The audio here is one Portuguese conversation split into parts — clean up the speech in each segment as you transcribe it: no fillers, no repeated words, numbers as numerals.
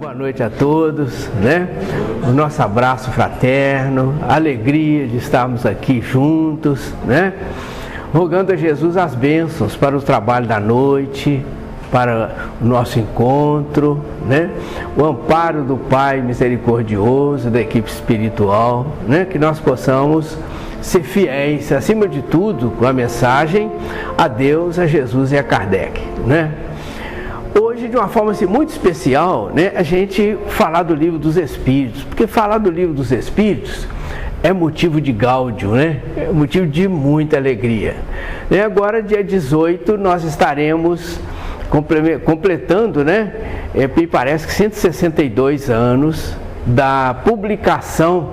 Boa noite a todos, né? O nosso abraço fraterno, a alegria de estarmos aqui juntos, né? Rogando a Jesus as bênçãos para o trabalho da noite, para o nosso encontro, né? O amparo do Pai misericordioso, da equipe espiritual, né? Que nós possamos ser fiéis, acima de tudo, com a mensagem a Deus, a Jesus e a Kardec, né? Hoje, de uma forma assim, muito especial, né, a gente falar do Livro dos Espíritos, porque falar do Livro dos Espíritos é motivo de gáudio, né? É motivo de muita alegria. E agora, dia 18, nós estaremos completando, né? Me parece que 162 anos da publicação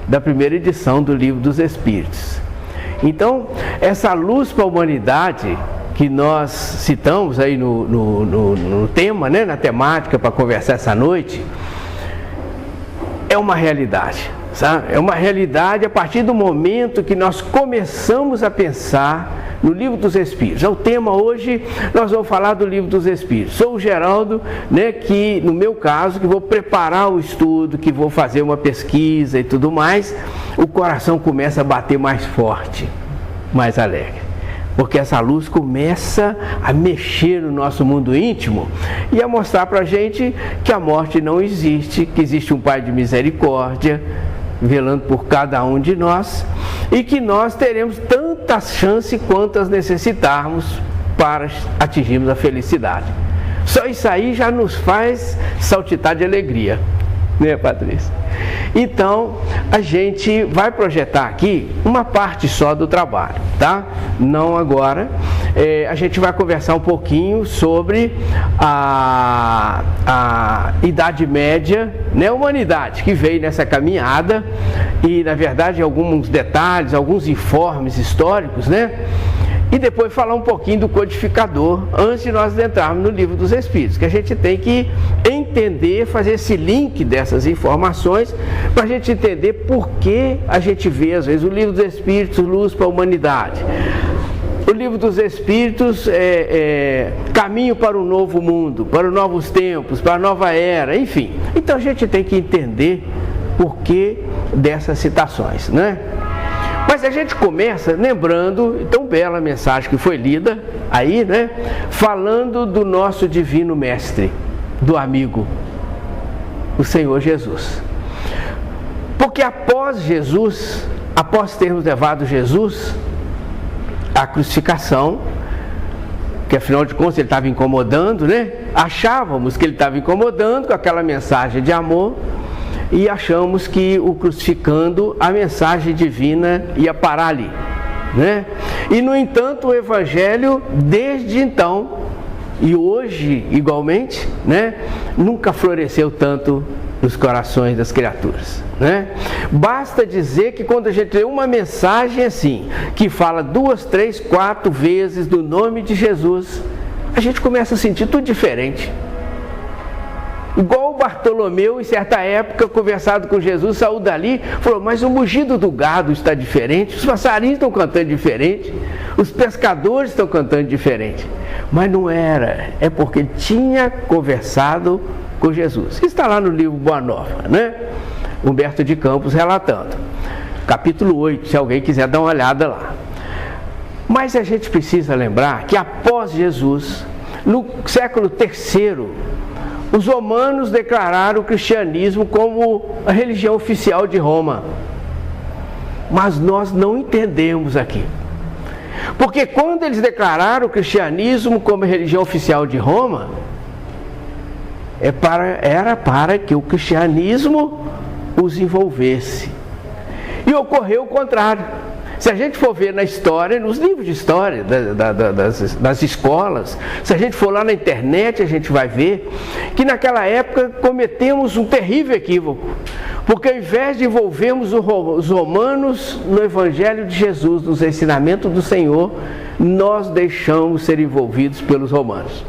da primeira edição do Livro dos Espíritos. Então, essa luz para a humanidade que nós citamos aí no tema, né, na temática para conversar essa noite, é uma realidade, sabe? É uma realidade a partir do momento que nós começamos a pensar no Livro dos Espíritos. É o tema hoje, nós vamos falar do Livro dos Espíritos. Sou o Geraldo, né, que no meu caso, que vou preparar o estudo, que vou fazer uma pesquisa e tudo mais, o coração começa a bater mais forte, mais alegre. Porque essa luz começa a mexer no nosso mundo íntimo e a mostrar para a gente que a morte não existe, que existe um Pai de misericórdia, velando por cada um de nós, e que nós teremos tantas chances quantas necessitarmos para atingirmos a felicidade. Só isso aí já nos faz saltitar de alegria, né, Patrícia? Então, a gente vai projetar aqui uma parte só do trabalho, tá? Não agora. A gente vai conversar um pouquinho sobre a Idade Média, né, a humanidade que veio nessa caminhada e, na verdade, alguns detalhes, alguns informes históricos, né? E depois falar um pouquinho do codificador, antes de nós entrarmos no Livro dos Espíritos, que a gente tem que entender, fazer esse link dessas informações, para a gente entender por que a gente vê, às vezes, o Livro dos Espíritos, luz para a humanidade. O Livro dos Espíritos caminho para um novo mundo, para os novos tempos, para a nova era, enfim. Então a gente tem que entender por que dessas citações, né? Mas a gente começa lembrando, tão bela mensagem que foi lida aí, né? Falando do nosso divino mestre, do amigo, o Senhor Jesus. Porque após Jesus, após termos levado Jesus à crucificação, que afinal de contas ele estava incomodando, né? Achávamos que ele estava incomodando com aquela mensagem de amor, e achamos que o crucificando, a mensagem divina ia parar ali, né? E no entanto o Evangelho, desde então, e hoje igualmente, né, nunca floresceu tanto nos corações das criaturas, né? Basta dizer que quando a gente lê uma mensagem assim, que fala 2, 3, 4 vezes do nome de Jesus, a gente começa a sentir tudo diferente. Igual o Bartolomeu, em certa época, conversado com Jesus, saiu dali, falou, mas o mugido do gado está diferente, os passarinhos estão cantando diferente, os pescadores estão cantando diferente. Mas não era, é porque tinha conversado com Jesus. Isso está lá no livro Boa Nova, né? Humberto de Campos relatando. Capítulo 8, se alguém quiser dar uma olhada lá. Mas a gente precisa lembrar que após Jesus, no século III, os romanos declararam o cristianismo como a religião oficial de Roma. Mas nós não entendemos aqui. Porque quando eles declararam o cristianismo como a religião oficial de Roma, era para que o cristianismo os envolvesse. E ocorreu o contrário. Se a gente for ver na história, nos livros de história das escolas, se a gente for lá na internet, a gente vai ver que naquela época cometemos um terrível equívoco. Porque ao invés de envolvermos os romanos no Evangelho de Jesus, nos ensinamentos do Senhor, nós deixamos ser envolvidos pelos romanos.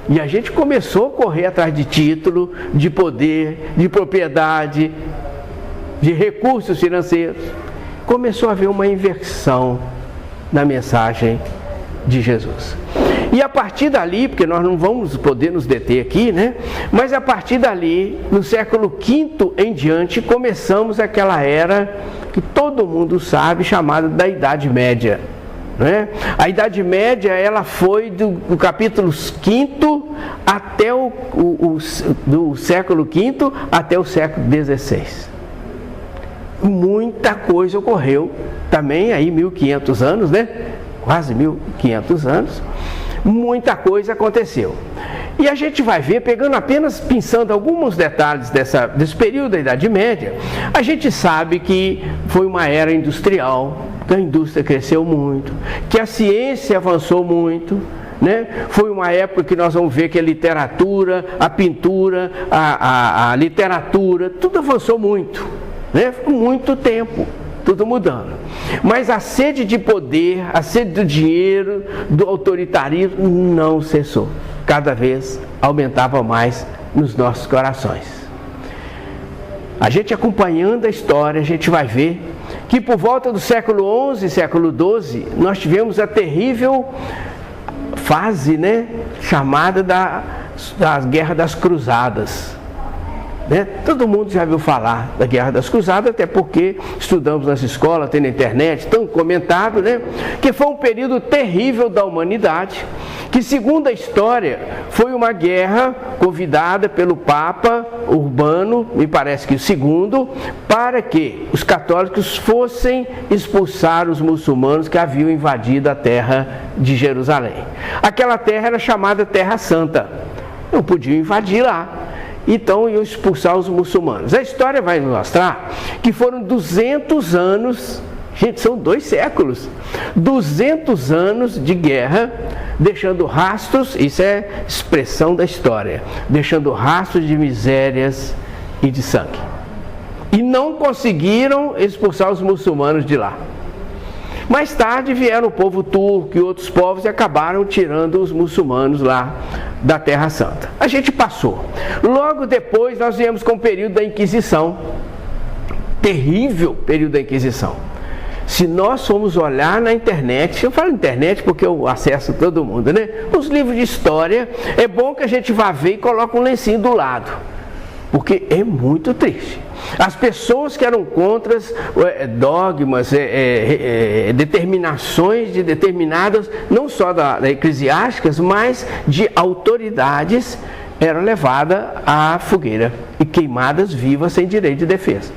E a gente começou a correr atrás de título, de poder, de propriedade, de recursos financeiros. Começou a haver uma inversão na mensagem de Jesus. E a partir dali, porque nós não vamos poder nos deter aqui, né? Mas a partir dali, no século V em diante, começamos aquela era que todo mundo sabe, chamada da Idade Média. Né? A Idade Média, ela foi do capítulo V até do século V até o século XVI. Muita coisa ocorreu também aí 1500 anos, né? Quase 1500 anos. Muita coisa aconteceu. E a gente vai ver, pensando alguns detalhes desse período da Idade Média, a gente sabe que foi uma era industrial, que a indústria cresceu muito, que a ciência avançou muito, né? Foi uma época que nós vamos ver que a literatura, a pintura, a literatura, tudo avançou muito, né? Muito tempo, tudo mudando. Mas a sede de poder, a sede do dinheiro, do autoritarismo não cessou. Cada vez aumentava mais nos nossos corações. A gente acompanhando a história, a gente vai ver que por volta do século XI, século XII, nós tivemos a terrível fase, né, chamada da Guerra das Cruzadas. Né? Todo mundo já ouviu falar da Guerra das Cruzadas, até porque estudamos nas escolas, tem na internet, tão comentado, né? Que foi um período terrível da humanidade, que segundo a história, foi uma guerra convidada pelo Papa Urbano, me parece que o segundo, para que os católicos fossem expulsar os muçulmanos que haviam invadido a terra de Jerusalém. Aquela terra era chamada Terra Santa, não podiam invadir lá. Então iam expulsar os muçulmanos. A história vai nos mostrar que foram 200 anos, gente, são 2 séculos, 200 anos de guerra, deixando rastros, isso é expressão da história, deixando rastros de misérias e de sangue. E não conseguiram expulsar os muçulmanos de lá. Mais tarde vieram o povo turco e outros povos e acabaram tirando os muçulmanos lá da Terra Santa. A gente passou. Logo depois nós viemos com o período da Inquisição. Terrível período da Inquisição. Se nós formos olhar na internet, eu falo internet porque eu acesso todo mundo, né? Os livros de história, é bom que a gente vá ver e coloque um lencinho do lado. Porque é muito triste. As pessoas que eram contra dogmas, determinações de determinadas, não só da eclesiásticas, mas de autoridades, eram levadas à fogueira e queimadas vivas sem direito de defesa.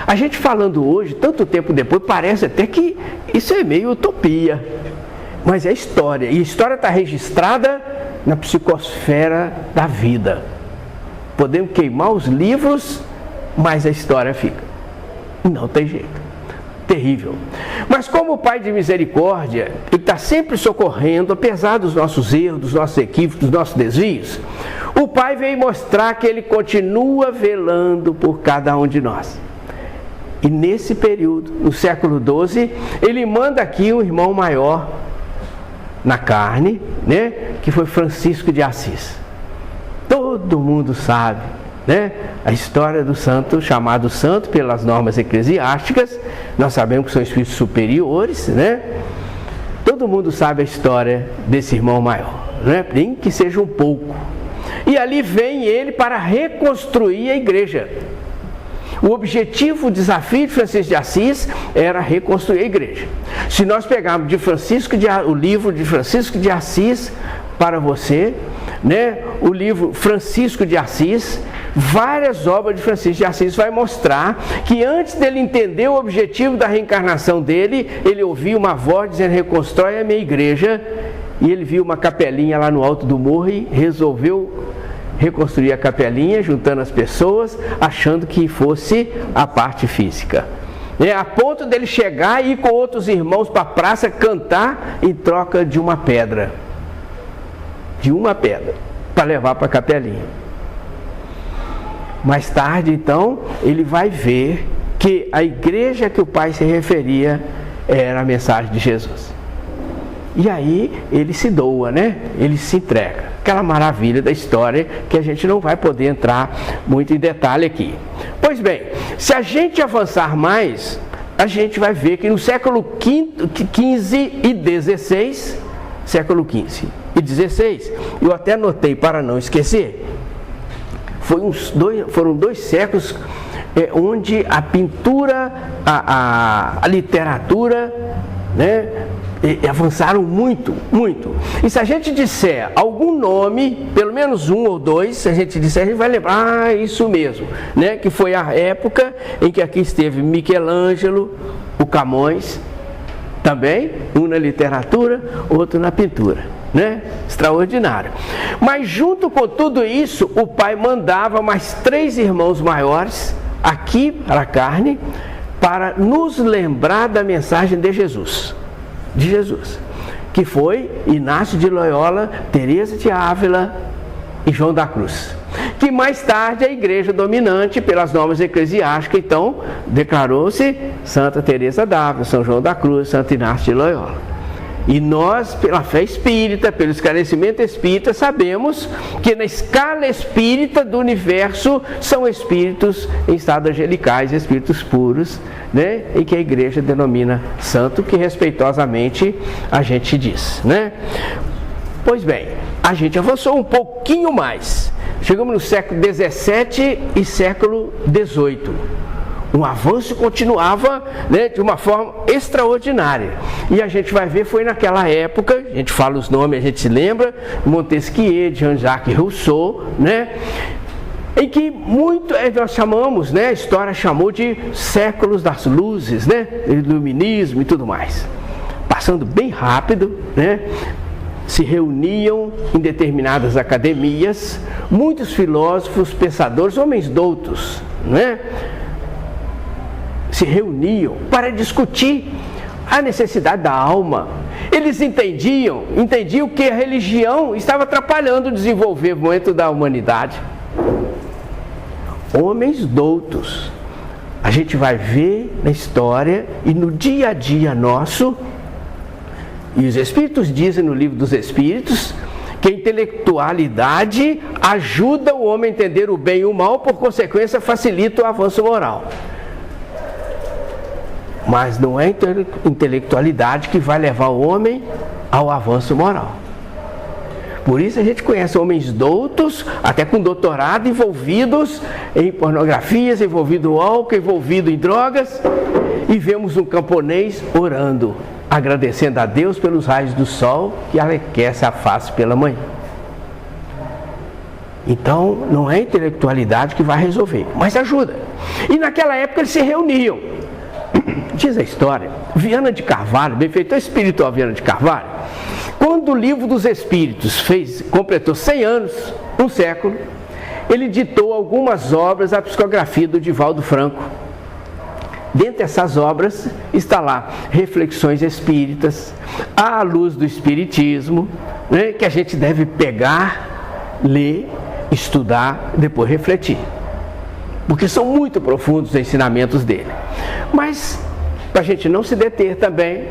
A gente falando hoje, tanto tempo depois, parece até que isso é meio utopia. Mas é história. E a história está registrada na psicosfera da vida. Podemos queimar os livros, mas a história fica. Não tem jeito. Terrível. Mas como o Pai de misericórdia, Ele está sempre socorrendo, apesar dos nossos erros, dos nossos equívocos, dos nossos desvios, o Pai veio mostrar que Ele continua velando por cada um de nós. E nesse período, no século XII, Ele manda aqui um irmão maior na carne, né, que foi Francisco de Assis. Todo mundo sabe, né, a história do santo, chamado santo pelas normas eclesiásticas. Nós sabemos que são espíritos superiores, né? Todo mundo sabe a história desse irmão maior, né? Nem que seja um pouco. E ali vem ele para reconstruir a igreja. O objetivo, o desafio de Francisco de Assis era reconstruir a igreja. Se nós pegarmos o livro de Francisco de Assis para você, né, o livro Francisco de Assis, várias obras de Francisco de Assis vai mostrar que antes dele entender o objetivo da reencarnação dele, ele ouviu uma voz dizendo: reconstrói a minha igreja, e ele viu uma capelinha lá no alto do morro e resolveu reconstruir a capelinha, juntando as pessoas, achando que fosse a parte física. A ponto dele chegar e ir com outros irmãos para a praça cantar em troca de uma pedra. Para levar para a capelinha. Mais tarde, então, ele vai ver que a igreja que o Pai se referia era a mensagem de Jesus. E aí ele se doa, né? Ele se entrega. Aquela maravilha da história que a gente não vai poder entrar muito em detalhe aqui. Pois bem, se a gente avançar mais, a gente vai ver que no século XV e XVI, século XV e XVI, eu até anotei para não esquecer, foram 2 séculos onde a pintura, a literatura, né, avançaram muito, muito. E se a gente disser algum nome, pelo menos 1 ou 2, se a gente disser, a gente vai lembrar, isso mesmo, né? Que foi a época em que aqui esteve Michelangelo, o Camões, também, um na literatura, outro na pintura, né? Extraordinário. Mas junto com tudo isso, o pai mandava mais 3 irmãos maiores aqui para a carne, para nos lembrar da mensagem de Jesus, que foi Inácio de Loyola, Teresa de Ávila e João da Cruz, que mais tarde a igreja dominante, pelas normas eclesiásticas, então declarou-se Santa Teresa d'Ávila, São João da Cruz, Santo Inácio de Loyola. E nós, pela fé espírita, pelo esclarecimento espírita, sabemos que na escala espírita do universo são espíritos em estado angelicais, espíritos puros, né? E que a igreja denomina santo, que respeitosamente a gente diz, né? Pois bem, a gente avançou um pouquinho mais. Chegamos no século XVII e século XVIII. Um avanço continuava, né, de uma forma extraordinária. E a gente vai ver, foi naquela época, a gente fala os nomes, a gente se lembra, Montesquieu, Jean-Jacques Rousseau, né, em que muito, nós chamamos, né, a história chamou de séculos das luzes, né, iluminismo e tudo mais. Passando bem rápido, né, se reuniam em determinadas academias, muitos filósofos, pensadores, homens doutos, né, se reuniam para discutir a necessidade da alma. Eles entendiam que a religião estava atrapalhando o desenvolvimento da humanidade. Homens doutos. A gente vai ver na história e no dia a dia nosso, e os Espíritos dizem no Livro dos Espíritos, que a intelectualidade ajuda o homem a entender o bem e o mal, por consequência facilita o avanço moral. Mas não é a intelectualidade que vai levar o homem ao avanço moral. Por isso a gente conhece homens doutos, até com doutorado, envolvidos em pornografias, envolvido em álcool, envolvido em drogas, e vemos um camponês orando, agradecendo a Deus pelos raios do sol que aquece a face pela manhã. Então não é a intelectualidade que vai resolver, mas ajuda. E naquela época eles se reuniam. Diz a história, Viana de Carvalho, benfeitor espiritual Viana de Carvalho, quando o Livro dos Espíritos completou 100 anos, um século, ele ditou algumas obras à psicografia do Divaldo Franco. Dentre essas obras está lá Reflexões Espíritas, à luz do Espiritismo, né, que a gente deve pegar, ler, estudar, depois refletir. Porque são muito profundos os ensinamentos dele. Mas, para a gente não se deter também,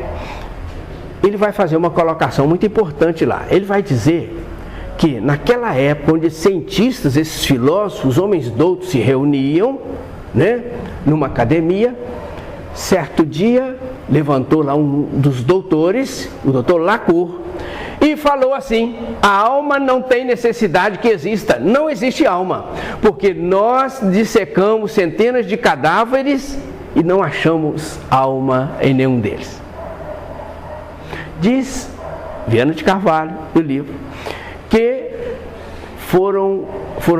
ele vai fazer uma colocação muito importante lá. Ele vai dizer que naquela época, onde cientistas, esses filósofos, homens doutos se reuniam, né, numa academia, certo dia levantou lá um dos doutores, o doutor Lacour, e falou assim: a alma não tem necessidade que exista, não existe alma, porque nós dissecamos centenas de cadáveres e não achamos alma em nenhum deles. Diz Viana de Carvalho, no livro, que foram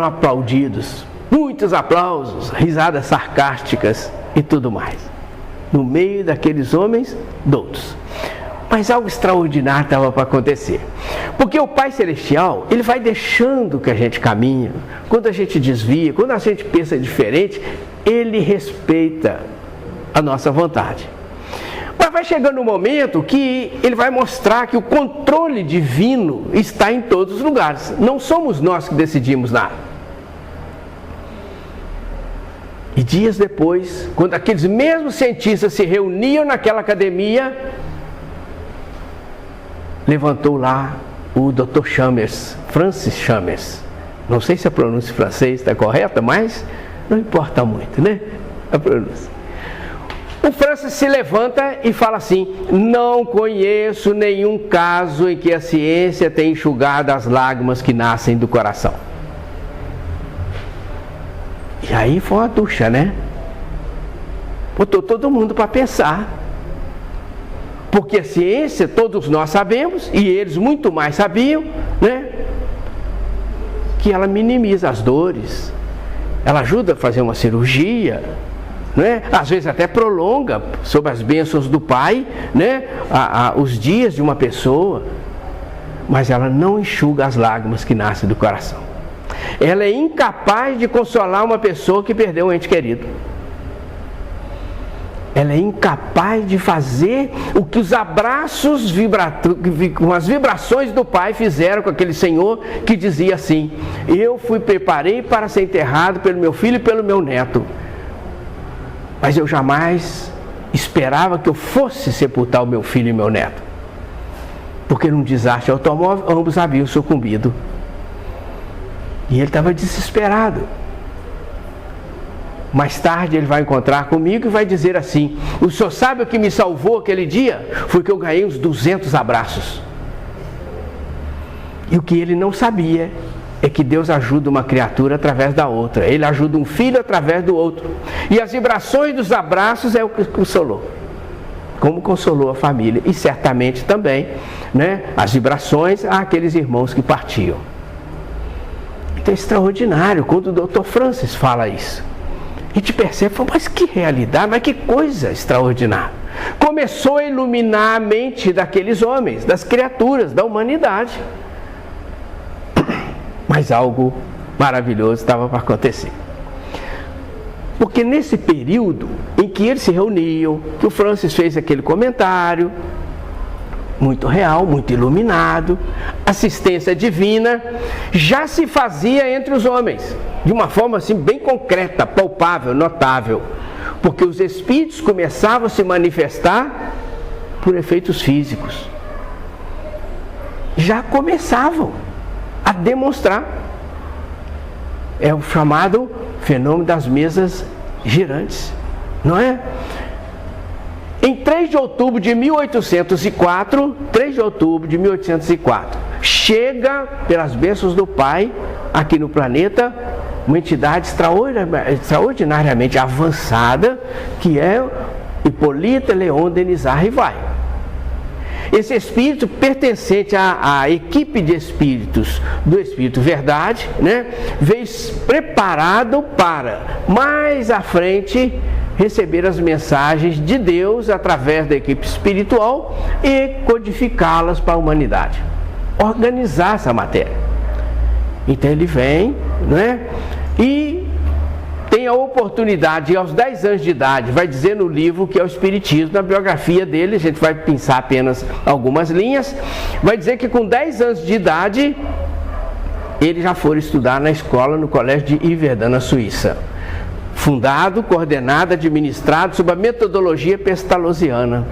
aplaudidos, muitos aplausos, risadas sarcásticas e tudo mais, no meio daqueles homens doutos. Mas algo extraordinário estava para acontecer. Porque o Pai Celestial, ele vai deixando que a gente caminha. Quando a gente desvia, quando a gente pensa diferente, ele respeita a nossa vontade. Mas vai chegando um momento que ele vai mostrar que o controle divino está em todos os lugares. Não somos nós que decidimos nada. E dias depois, quando aqueles mesmos cientistas se reuniam naquela academia, levantou lá o Dr. Chambers, Francis Chambers. Não sei se a pronúncia francesa está correta, mas não importa muito, né? A pronúncia. O Francis se levanta e fala assim: não conheço nenhum caso em que a ciência tenha enxugado as lágrimas que nascem do coração. E aí foi uma ducha, né? Botou todo mundo para pensar. Porque a ciência, todos nós sabemos, e eles muito mais sabiam, né? Que ela minimiza as dores, ela ajuda a fazer uma cirurgia, né? Às vezes até prolonga, sob as bênçãos do Pai, né? Os dias de uma pessoa, mas ela não enxuga as lágrimas que nascem do coração. Ela é incapaz de consolar uma pessoa que perdeu um ente querido. Ela é incapaz de fazer o que os abraços com as vibrações do Pai fizeram com aquele Senhor que dizia assim: eu preparei para ser enterrado pelo meu filho e pelo meu neto, mas eu jamais esperava que eu fosse sepultar o meu filho e meu neto, porque num desastre automóvel ambos haviam sucumbido. E ele estava desesperado. Mais tarde ele vai encontrar comigo e vai dizer assim: o senhor sabe o que me salvou aquele dia? Foi que eu ganhei uns 200 abraços. E o que ele não sabia é que Deus ajuda uma criatura através da outra. Ele ajuda um filho através do outro. E as vibrações dos abraços é o que consolou. Como consolou a família. E certamente também, né, as vibrações àqueles irmãos que partiam. Então é extraordinário quando o Dr. Francis fala isso. A gente percebe, mas que realidade, mas que coisa extraordinária. Começou a iluminar a mente daqueles homens, das criaturas, da humanidade. Mas algo maravilhoso estava para acontecer. Porque nesse período em que eles se reuniam, que o Francis fez aquele comentário, muito real, muito iluminado, assistência divina já se fazia entre os homens, de uma forma assim bem concreta, palpável, notável, porque os espíritos começavam a se manifestar por efeitos físicos, já começavam a demonstrar. É o chamado fenômeno das mesas girantes, não é? Em 3 de outubro de 1804, chega, pelas bênçãos do Pai, aqui no planeta, uma entidade extraordinariamente avançada, que é Hippolyte Léon Denis Arrivai. Esse espírito pertencente à equipe de espíritos do Espírito Verdade, né, veio preparado para, mais à frente, receber as mensagens de Deus através da equipe espiritual e codificá-las para a humanidade, organizar essa matéria. Então ele vem, né, e tem a oportunidade, aos 10 anos de idade, vai dizer no livro que é o Espiritismo, na biografia dele, a gente vai pensar apenas algumas linhas, vai dizer que com 10 anos de idade ele já foi estudar na escola, no colégio de Yverdun, na Suíça. Fundado, coordenado, administrado sob a metodologia pestalozziana,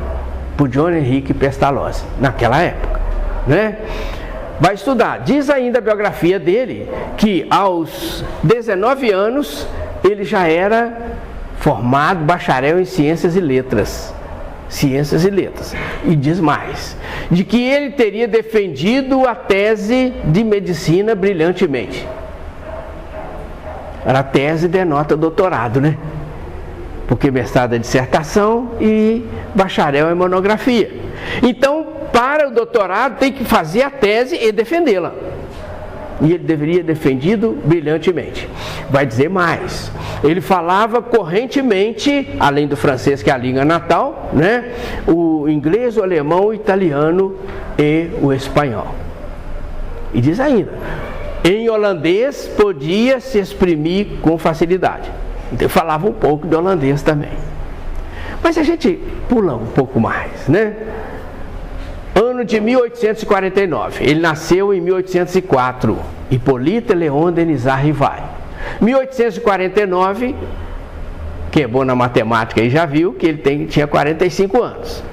por John Henrique Pestalozzi, naquela época, né? Vai estudar. Diz ainda a biografia dele que aos 19 anos ele já era formado bacharel em Ciências e Letras. Ciências e Letras. E diz mais, de que ele teria defendido a tese de medicina brilhantemente. A tese denota doutorado, né? Porque mestrado é dissertação e bacharel é monografia. Então, para o doutorado tem que fazer a tese e defendê-la. E ele deveria defendido brilhantemente. Vai dizer mais. Ele falava correntemente, além do francês, que é a língua natal, né, o inglês, o alemão, o italiano e o espanhol. E diz ainda, em holandês podia se exprimir com facilidade. Então falava um pouco de holandês também. Mas a gente pula um pouco mais, né? Ano de 1849. Ele nasceu em 1804. Hippolyte Léon Denis Arrivai. 1849, que é bom na matemática e já viu que ele tinha 45 anos.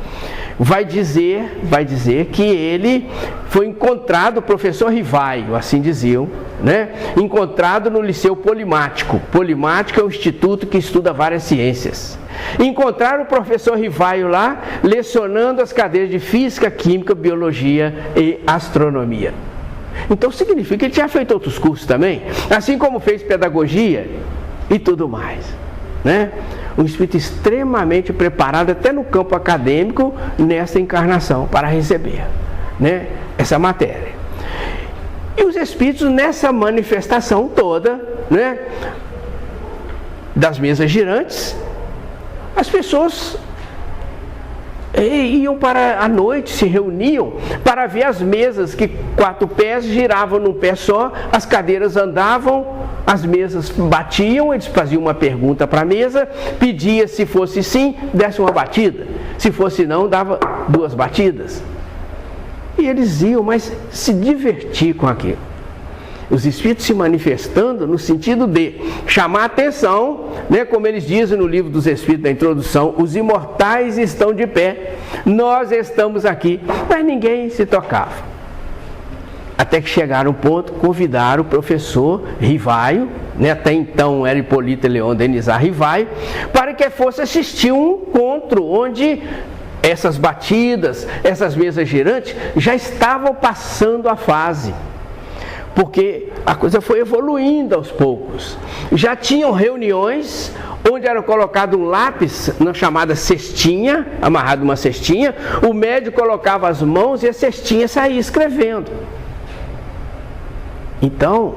Vai dizer que ele foi encontrado o professor Rivaio, assim diziam, né? Encontrado no Liceu Polimático. Polimático é um instituto que estuda várias ciências. Encontraram o professor Rivaio lá, lecionando as cadeiras de Física, Química, Biologia e Astronomia. Então significa que ele tinha feito outros cursos também, assim como fez Pedagogia e tudo mais, né? Um espírito extremamente preparado até no campo acadêmico nessa encarnação para receber, né, essa matéria. E os espíritos nessa manifestação toda, né, das mesas girantes, as pessoas iam para a noite, se reuniam para ver as mesas que 4 pés giravam num pé só, as cadeiras andavam, as mesas batiam, eles faziam uma pergunta para a mesa, pedia se fosse sim, desse uma batida, se fosse não, dava 2 batidas. E eles iam, mas se divertir com aquilo. Os espíritos se manifestando no sentido de chamar a atenção, né, como eles dizem no livro dos Espíritos, da introdução, os imortais estão de pé, nós estamos aqui, mas ninguém se tocava. Até que chegaram um ponto, convidaram o professor Rivaio, né, até então era Hipólito Leon Denizar Rivaio, para que fosse assistir um encontro onde essas batidas, essas mesas girantes já estavam passando a fase. Porque a coisa foi evoluindo aos poucos. Já tinham reuniões onde era colocado um lápis na chamada cestinha, amarrado uma cestinha, o médium colocava as mãos e a cestinha saía escrevendo. Então,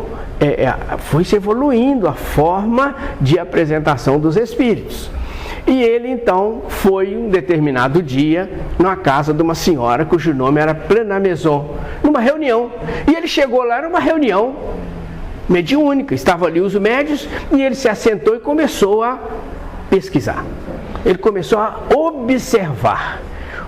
foi se evoluindo a forma de apresentação dos espíritos. E ele então foi um determinado dia numa casa de uma senhora cujo nome era Plena Maison, numa reunião. E ele chegou lá numa reunião mediúnica, estavam ali os médios e ele se assentou e começou a pesquisar. Ele começou a observar.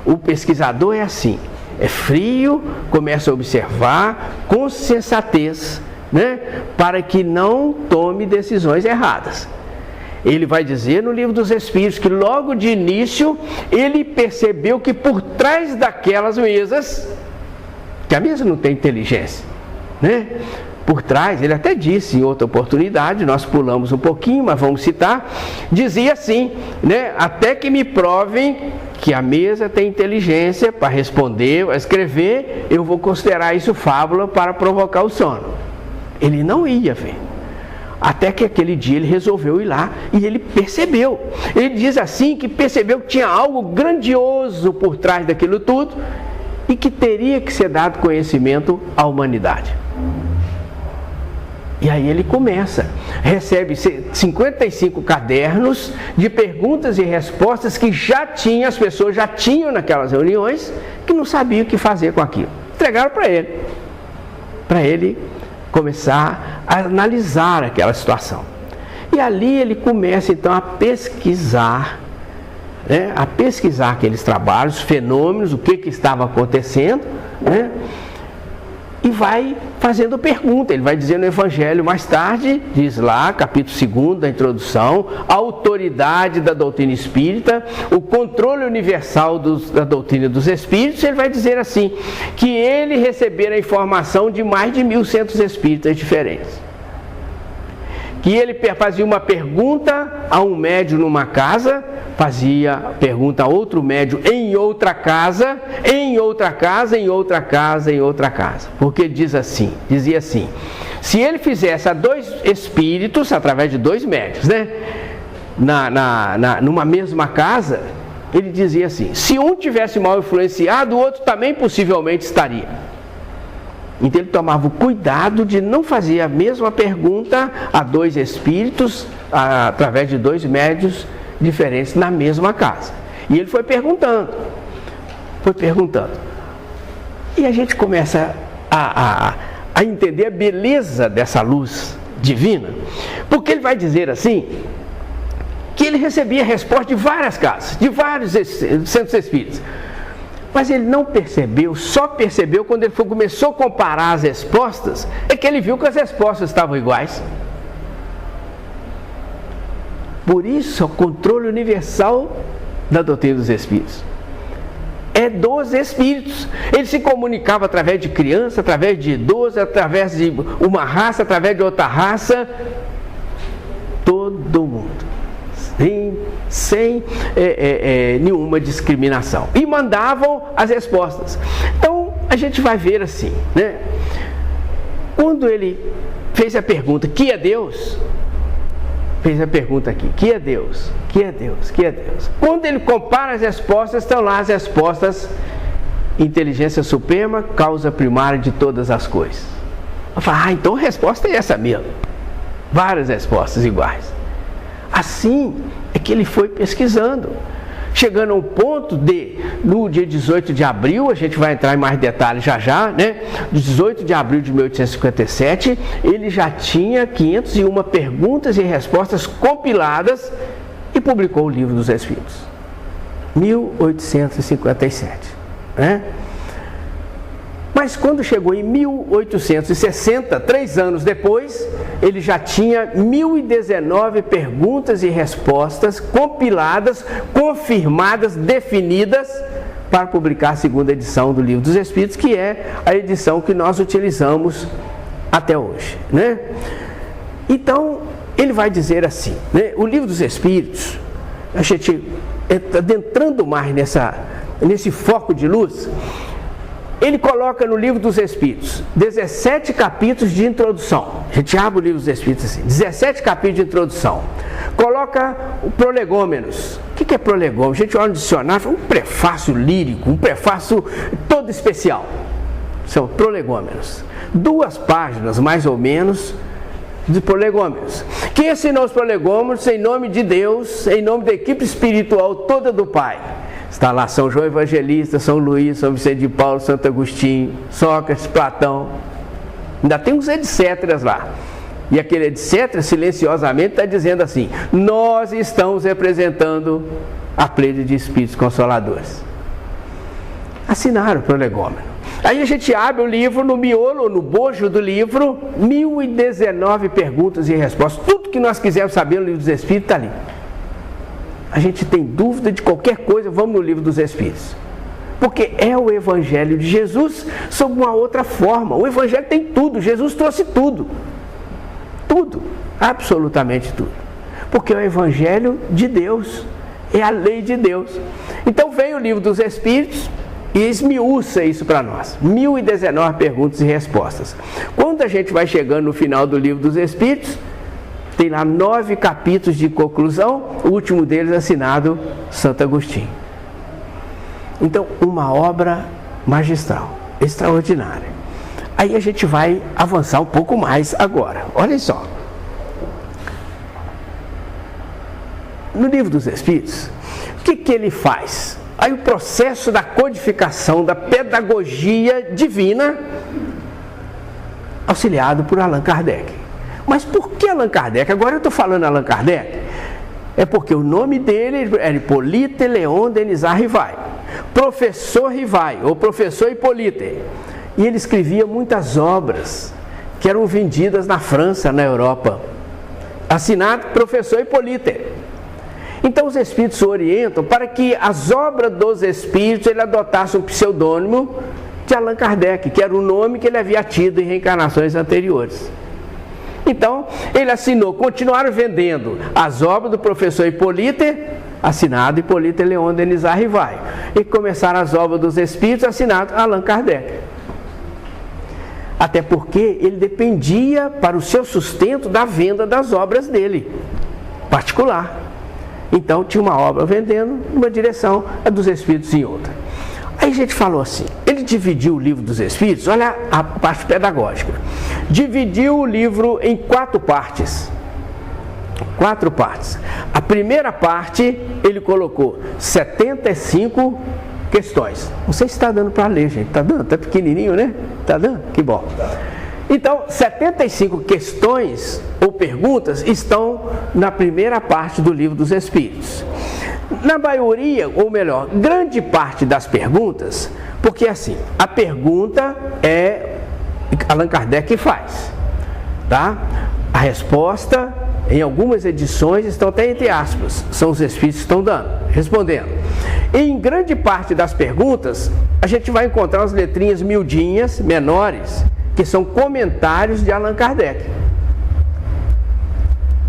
O pesquisador é assim, é frio, começa a observar com sensatez, né, para que não tome decisões erradas. Ele vai dizer no livro dos Espíritos que logo de início ele percebeu que por trás daquelas mesas, que a mesa não tem inteligência, né? Por trás, ele até disse em outra oportunidade, nós pulamos um pouquinho, mas vamos citar, dizia assim, né? Até que me provem que a mesa tem inteligência para responder, para escrever, eu vou considerar isso fábula para provocar o sono. Ele não ia ver. Até que aquele dia ele resolveu ir lá e ele percebeu. Ele diz assim que percebeu que tinha algo grandioso por trás daquilo tudo e que teria que ser dado conhecimento à humanidade. E aí ele começa, recebe 55 cadernos de perguntas e respostas que as pessoas já tinham naquelas reuniões, que não sabiam o que fazer com aquilo. Entregaram para ele começar a analisar aquela situação. E ali ele começa então a pesquisar, né, a pesquisar aqueles trabalhos, fenômenos, o que estava acontecendo, né, e vai fazendo pergunta. Ele vai dizer no Evangelho mais tarde, diz lá, capítulo 2 da introdução, a autoridade da doutrina espírita, o controle universal da doutrina dos espíritos. Ele vai dizer assim, que ele recebera a informação de mais de 1.100 espíritas diferentes. Que ele fazia uma pergunta a um médium numa casa, fazia pergunta a outro médium em outra casa, em outra casa, em outra casa, em outra casa. Porque dizia assim, se ele fizesse a 2 espíritos, através de 2 médiuns, né, numa mesma casa, ele dizia assim, se um tivesse mal influenciado, o outro também possivelmente estaria. Então ele tomava o cuidado de não fazer a mesma pergunta a 2 espíritos, através de 2 médiuns diferentes na mesma casa. E ele foi perguntando. E a gente começa a entender a beleza dessa luz divina, porque ele vai dizer assim, que ele recebia resposta de várias casas, de vários centros espíritas. Mas ele não percebeu, só percebeu quando ele começou a comparar as respostas, é que ele viu que as respostas estavam iguais. Por isso, o controle universal da doutrina dos espíritos. é dos Espíritos. Ele se comunicava através de criança, através de idoso, através de uma raça, através de outra raça. Todo mundo. Sem nenhuma discriminação. E mandavam as respostas. Então, a gente vai ver assim, né? Quando ele fez a pergunta, que é Deus? Fez a pergunta aqui, que é Deus? Que é Deus? Que é Deus? Quando ele compara as respostas, estão lá as respostas: inteligência suprema, causa primária de todas as coisas. Eu falo, então a resposta é essa mesmo. Várias respostas iguais. Assim é que ele foi pesquisando, chegando a um ponto de, no dia 18 de abril, a gente vai entrar em mais detalhes já, né? 18 de abril de 1857, ele já tinha 501 perguntas e respostas compiladas e publicou o Livro dos Espíritos. 1857, né? Mas quando chegou em 1860, 3 anos depois, ele já tinha 1019 perguntas e respostas compiladas, confirmadas, definidas, para publicar a segunda edição do Livro dos Espíritos, que é a edição que nós utilizamos até hoje, né? Então, ele vai dizer assim, né? O Livro dos Espíritos, a gente adentrando mais nesse foco de luz, ele coloca no Livro dos Espíritos 17 capítulos de introdução. A gente abre o Livro dos Espíritos assim, 17 capítulos de introdução. Coloca o prolegômenos. O que é prolegômenos? A gente olha no dicionário, um prefácio lírico, um prefácio todo especial. São prolegômenos. 2 páginas, mais ou menos, de prolegômenos. Quem assinou os prolegômenos? Em nome de Deus, em nome da equipe espiritual toda do Pai. Está lá São João Evangelista, São Luís, São Vicente de Paulo, Santo Agostinho, Sócrates, Platão. Ainda tem uns etc. lá. E aquele etc. silenciosamente está dizendo assim: nós estamos representando a pleiade de espíritos consoladores. Assinaram o prolegômeno. Aí a gente abre o livro, no miolo, no bojo do livro, 1019 perguntas e respostas. Tudo que nós quisermos saber no Livro dos Espíritos está ali. A gente tem dúvida de qualquer coisa, vamos no Livro dos Espíritos. Porque é o Evangelho de Jesus sob uma outra forma. O Evangelho tem tudo, Jesus trouxe tudo. Tudo, absolutamente tudo. Porque é o Evangelho de Deus, é a lei de Deus. Então vem o Livro dos Espíritos e esmiuça isso para nós. 1019 perguntas e respostas. Quando a gente vai chegando no final do Livro dos Espíritos, tem lá 9 capítulos de conclusão, o último deles assinado Santo Agostinho. Então, uma obra magistral, extraordinária. Aí a gente vai avançar um pouco mais agora. Olha só. No Livro dos Espíritos, o que ele faz? Aí o processo da codificação, da pedagogia divina, auxiliado por Allan Kardec. Mas por que Allan Kardec? Agora eu estou falando Allan Kardec. É porque o nome dele era Hippolyte Léon Denis Rivail. Professor Rivail, ou professor Hippolyte. E ele escrevia muitas obras que eram vendidas na França, na Europa. Assinado professor Hippolyte. Então os Espíritos orientam para que as obras dos Espíritos ele adotasse um pseudônimo de Allan Kardec, que era o nome que ele havia tido em reencarnações anteriores. Então, ele assinou, continuaram vendendo as obras do professor Hippolyte, assinado Hippolyte Léon Denis Rivail. E começaram as obras dos Espíritos, assinado Allan Kardec. Até porque ele dependia para o seu sustento da venda das obras dele, particular. Então, tinha uma obra vendendo numa direção, a dos Espíritos em outra. Aí a gente falou assim, ele dividiu o Livro dos Espíritos, olha a parte pedagógica, dividiu o livro em 4 partes. 4 partes. A primeira parte, ele colocou 75 questões. Não sei se está dando para ler, gente. Está dando? Está pequenininho, né? Está dando? Que bom. Então, 75 questões ou perguntas estão na primeira parte do Livro dos Espíritos. Na maioria, ou melhor, grande parte das perguntas, porque assim, a pergunta é Allan Kardec que faz, tá? A resposta, em algumas edições, estão até entre aspas, são os Espíritos que estão respondendo. Em grande parte das perguntas, a gente vai encontrar as letrinhas miudinhas, menores, que são comentários de Allan Kardec.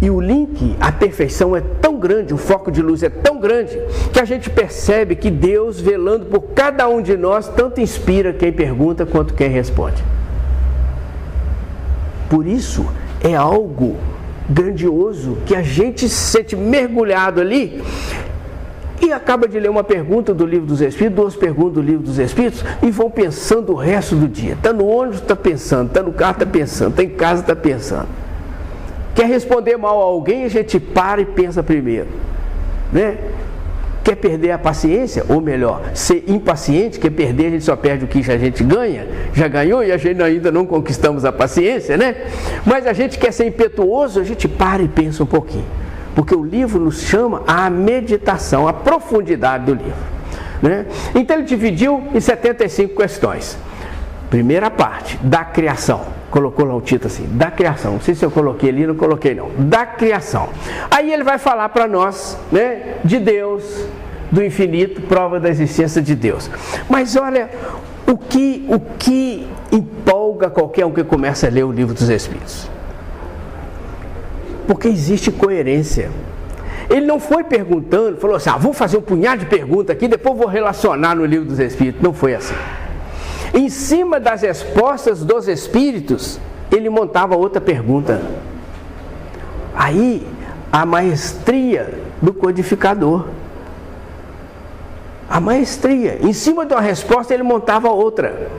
E o link, a perfeição é tão grande, o foco de luz é tão grande, que a gente percebe que Deus, velando por cada um de nós, tanto inspira quem pergunta quanto quem responde. Por isso, é algo grandioso que a gente se sente mergulhado ali e acaba de ler uma pergunta do Livro dos Espíritos, 2 perguntas do Livro dos Espíritos e vão pensando o resto do dia. Está no ônibus, está pensando, está no carro, está pensando, está em casa, está pensando. Quer responder mal a alguém, a gente para e pensa primeiro, né? Quer perder a paciência, ou melhor, ser impaciente, quer perder, a gente só perde o que a gente ganha, já ganhou e a gente ainda não conquistamos a paciência, né? Mas a gente quer ser impetuoso, a gente para e pensa um pouquinho, porque o livro nos chama à meditação, à profundidade do livro, né? Então ele dividiu em 75 questões. Primeira parte, da criação. Colocou lá o título assim, da criação. Não sei se eu coloquei ali, não coloquei não. Da criação. Aí ele vai falar para nós, né, de Deus, do infinito, prova da existência de Deus. Mas olha, o que empolga qualquer um que começa a ler o Livro dos Espíritos? Porque existe coerência. Ele não foi perguntando, falou assim, vou fazer um punhado de perguntas aqui, depois vou relacionar no Livro dos Espíritos. Não foi assim. Em cima das respostas dos Espíritos, ele montava outra pergunta. Aí, a maestria do codificador. A maestria. Em cima de uma resposta, ele montava outra.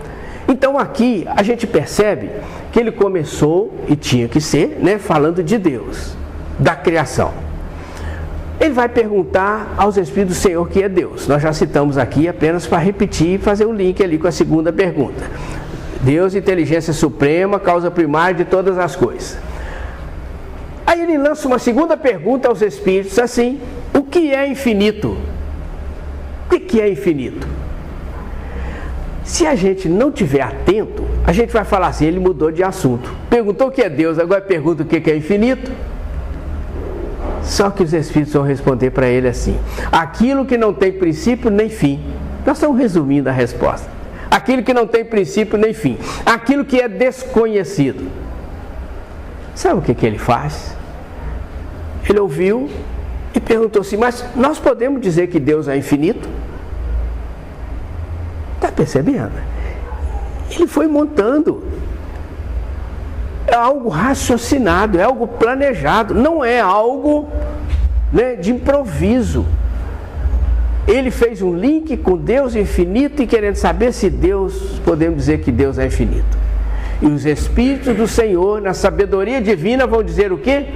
Então, aqui, a gente percebe que ele começou, e tinha que ser, né, falando de Deus, da criação. Ele vai perguntar aos Espíritos do Senhor que é Deus. Nós já citamos aqui apenas para repetir e fazer o link ali com a segunda pergunta. Deus, inteligência suprema, causa primária de todas as coisas. Aí ele lança uma segunda pergunta aos Espíritos assim, o que é infinito? O que é infinito? Se a gente não estiver atento, a gente vai falar assim, ele mudou de assunto. Perguntou o que é Deus, agora pergunta o que é infinito. Só que os Espíritos vão responder para ele assim, aquilo que não tem princípio nem fim. Nós estamos resumindo a resposta. Aquilo que não tem princípio nem fim. Aquilo que é desconhecido. Sabe o que ele faz? Ele ouviu e perguntou assim, mas nós podemos dizer que Deus é infinito? Está percebendo? Ele foi montando. É algo raciocinado, é algo planejado, não é algo, né, de improviso. Ele fez um link com Deus infinito e querendo saber se Deus, podemos dizer que Deus é infinito. E os Espíritos do Senhor, na sabedoria divina, vão dizer o quê?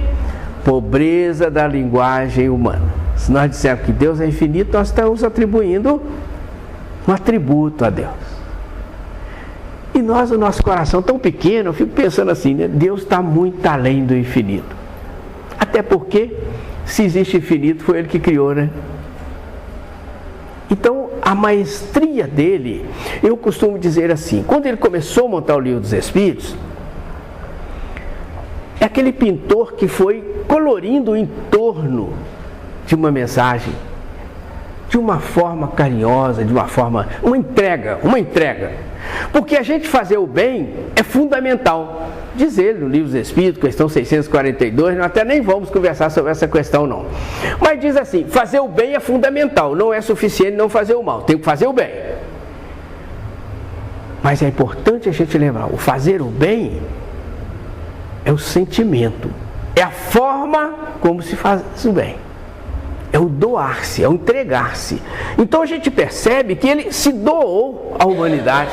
Pobreza da linguagem humana. Se nós dissermos que Deus é infinito, nós estamos atribuindo um atributo a Deus. E nós, o nosso coração tão pequeno, eu fico pensando assim, né? Deus está muito além do infinito. Até porque, se existe infinito, foi Ele que criou, né? Então, a maestria dele, eu costumo dizer assim, quando ele começou a montar o Livro dos Espíritos, é aquele pintor que foi colorindo o entorno de uma mensagem, de uma forma carinhosa, de uma forma, uma entrega. Porque a gente fazer o bem é fundamental. Diz ele no Livro dos Espíritos, questão 642, nós até nem vamos conversar sobre essa questão não. Mas diz assim, fazer o bem é fundamental, não é suficiente não fazer o mal, tem que fazer o bem. Mas é importante a gente lembrar, o fazer o bem é o sentimento, é a forma como se faz o bem. É o doar-se, é o entregar-se. Então a gente percebe que ele se doou à humanidade,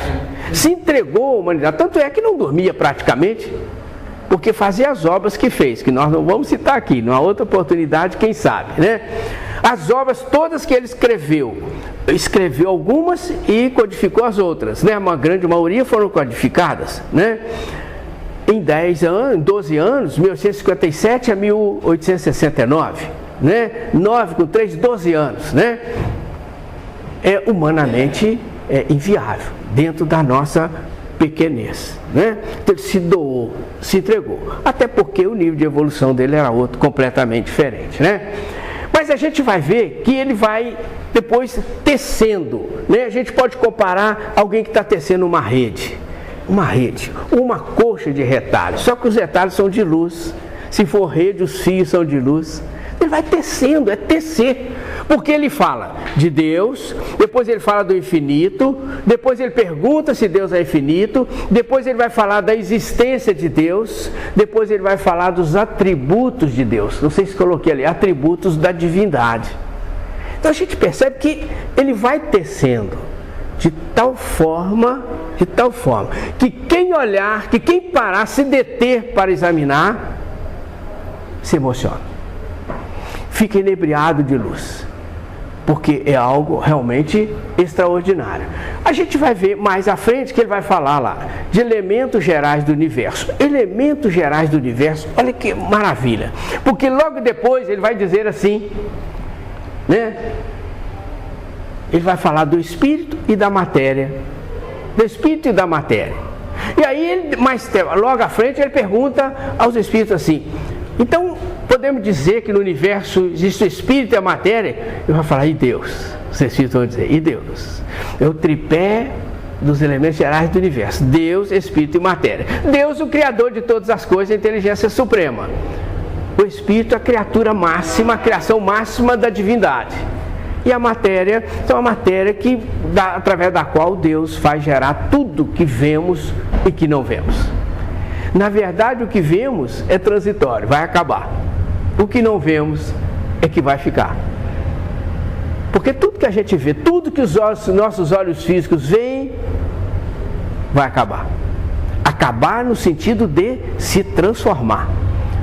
se entregou à humanidade. Tanto é que não dormia praticamente, porque fazia as obras que fez, que nós não vamos citar aqui, numa outra oportunidade, quem sabe, né? As obras todas que ele escreveu algumas e codificou as outras, né? Uma grande maioria foram codificadas, né? Em 12 anos, 1857 a 1869. Né? 9 com 3, 12 anos, né? É humanamente inviável, dentro da nossa pequenez, né? Então, ele se doou, se entregou, até porque o nível de evolução dele era outro, completamente diferente, né? Mas Mas a gente vai ver que ele vai depois tecendo, né? A gente pode comparar alguém que está tecendo uma rede, uma coxa de retalhos, só que os retalhos são de luz. Se for rede, os fios são de luz. Ele vai tecendo, é tecer. Porque ele fala de Deus, depois ele fala do infinito, depois ele pergunta se Deus é infinito, depois ele vai falar da existência de Deus, depois ele vai falar dos atributos de Deus. Não sei se coloquei ali, atributos da divindade. Então a gente percebe que ele vai tecendo de tal forma, que quem olhar, que quem parar, se deter para examinar, se emociona. Fica inebriado de luz. Porque é algo realmente extraordinário. A gente vai ver mais à frente que ele vai falar lá de elementos gerais do universo. Elementos gerais do universo, olha que maravilha. Porque logo depois ele vai dizer assim, né? Ele vai falar do espírito e da matéria. Do espírito e da matéria. E aí, logo à frente, ele pergunta aos espíritos assim, então, podemos dizer que no universo existe o espírito e a matéria? Ele vai falar, e Deus? Os espíritos vão dizer, e Deus? É o tripé dos elementos gerais do universo. Deus, espírito e matéria. Deus, o criador de todas as coisas, a inteligência suprema. O espírito, a criatura máxima, a criação máxima da divindade. E a matéria, então a matéria através da qual Deus faz gerar tudo que vemos e que não vemos. Na verdade, o que vemos é transitório, vai acabar. O que não vemos é que vai ficar. Porque tudo que a gente vê, tudo que os nossos olhos físicos veem, vai acabar. Acabar no sentido de se transformar,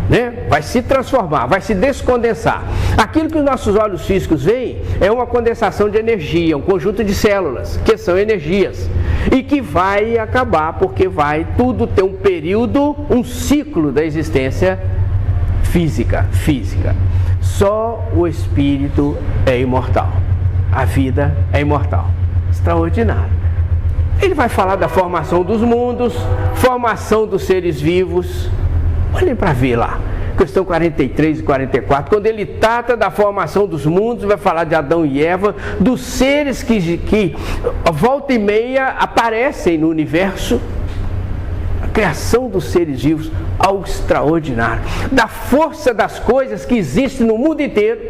né? Vai se transformar, vai se descondensar. Aquilo que os nossos olhos físicos veem é uma condensação de energia, um conjunto de células, que são energias. E que vai acabar, porque vai tudo ter um período, um ciclo da existência física. Só o espírito é imortal. A vida é imortal. Extraordinário. Ele vai falar da formação dos mundos, formação dos seres vivos. Olhem para ver lá. Questão 43 e 44, quando ele trata da formação dos mundos, vai falar de Adão e Eva, dos seres que volta e meia aparecem no universo, a criação dos seres vivos, algo extraordinário, da força das coisas que existem no mundo inteiro,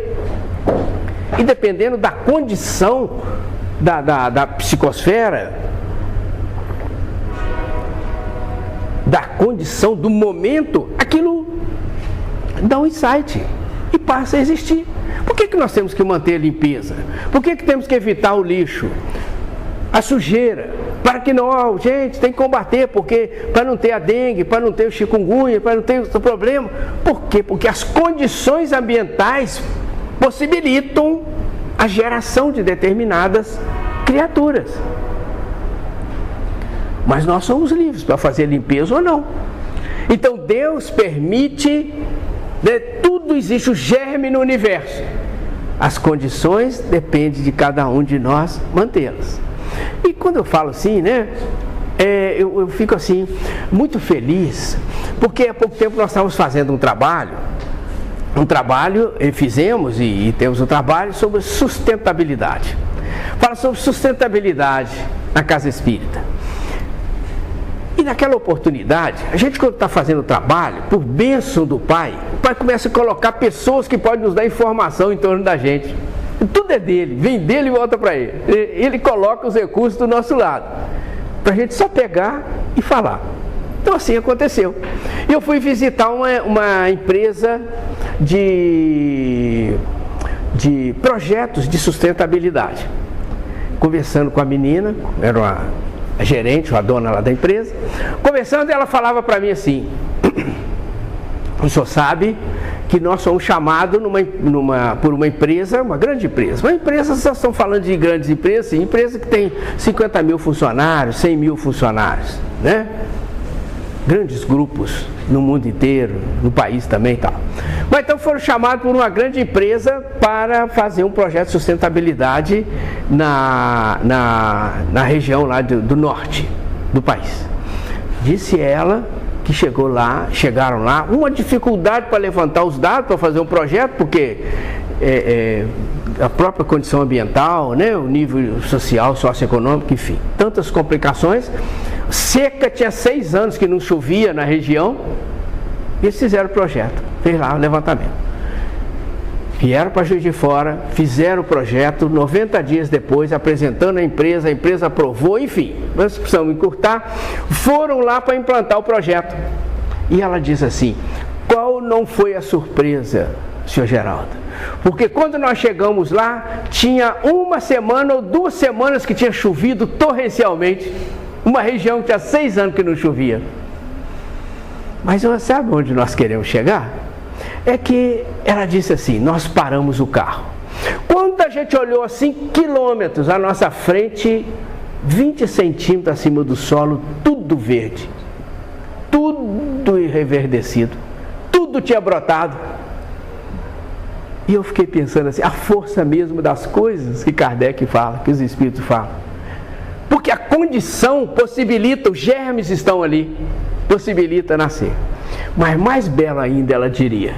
e dependendo da condição da psicosfera, da condição, do momento, aquilo dá um insight e passa a existir. Por que nós temos que manter a limpeza? Por que temos que evitar o lixo, a sujeira? Para que não, gente, tem que combater, para não ter a dengue, para não ter o chikungunya, para não ter o problema. Por quê? Porque as condições ambientais possibilitam a geração de determinadas criaturas. Mas nós somos livres para fazer limpeza ou não. Então Deus permite, tudo existe, o germe no universo. As condições dependem de cada um de nós mantê-las. E quando eu falo assim, né, eu fico assim, muito feliz, porque há pouco tempo nós estávamos fazendo um trabalho, fizemos e temos um trabalho sobre sustentabilidade. Fala sobre sustentabilidade na casa espírita. E naquela oportunidade, a gente quando está fazendo o trabalho, por bênção do Pai, o Pai começa a colocar pessoas que podem nos dar informação em torno da gente. Tudo é dele, vem dele e volta para ele. Ele coloca os recursos do nosso lado, para a gente só pegar e falar. Então assim aconteceu. Eu fui visitar uma empresa de projetos de sustentabilidade. Conversando com a menina, era a gerente, a dona lá da empresa, conversando, ela falava para mim assim, o senhor sabe que nós somos chamados por uma empresa, uma grande empresa. Uma empresa, vocês estão falando de grandes empresas, sim, empresa que tem 50 mil funcionários, 100 mil funcionários, né? Grandes grupos no mundo inteiro, no país também e tal. Mas então foram chamados por uma grande empresa para fazer um projeto de sustentabilidade na região lá do norte do país. Disse ela que chegaram lá, uma dificuldade para levantar os dados para fazer um projeto, porque a própria condição ambiental, né? O nível social, socioeconômico, enfim, tantas complicações. Seca, tinha 6 anos que não chovia na região, e eles fizeram o projeto, fez lá o levantamento. Vieram para Juiz de Fora, fizeram o projeto, 90 dias depois, apresentando a empresa aprovou, enfim, nós precisamos encurtar, foram lá para implantar o projeto. E ela diz assim: qual não foi a surpresa, senhor Geraldo? Porque quando nós chegamos lá, tinha 1 semana ou 2 semanas que tinha chovido torrencialmente, uma região que tinha 6 anos que não chovia. Mas sabe onde nós queremos chegar? É que ela disse assim: nós paramos o carro. Quando a gente olhou assim, quilômetros à nossa frente, 20 centímetros acima do solo, tudo verde, tudo reverdecido, tudo tinha brotado. E eu fiquei pensando assim, a força mesmo das coisas que Kardec fala, que os Espíritos falam. Porque a condição possibilita, os germes estão ali, possibilita nascer. Mas mais belo ainda, ela diria,